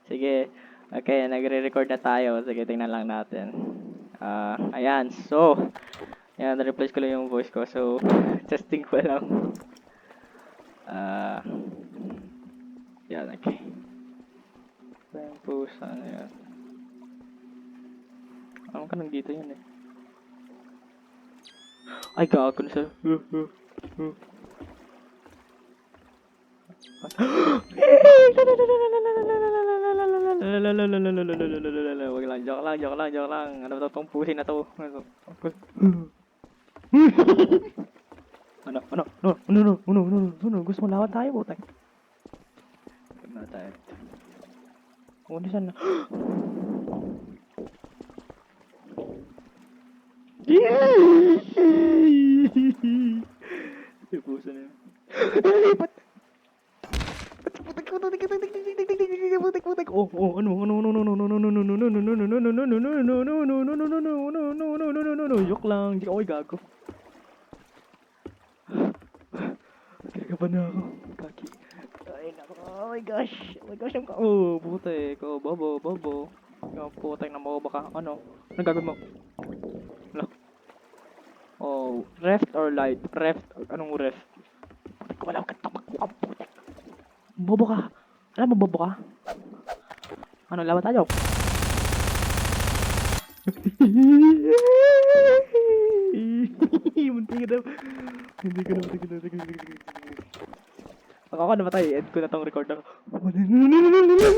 Sige. Okay, nagre-record na tayo. Sige, tingnan lang natin. Ayan. So, ayan, na-replace ko lang yung voice ko. So, testing ko lang. Yan, okay. Yung post, ano yan. Ano ka nandito yan eh. Ay, gago na siya. Wag lang, joke lang. Ano ba tong pusin na to? Ano, gusto mo lawan tayo, butang. Ano tayo? Kung saan na? Pusa na yun. Lipat! Putik. Oh, ano. Joke lang. Di ako gago. Kinakabahan na ako. Kaki. Ay, nako. Oh my gosh. Oh, putik. Oh, bobo. Yung putik na mo baka. Ano? Anong gagawin mo? Ano? Oh, reft or light? Reft. Anong reft? Putik, wala ka tamakbuhan, putik. Bobo ka. Alam mo, bobo ka? Ano, laban tayo? Munti ka na. Hindi ka na. Ako namatay. End ko na tong record na.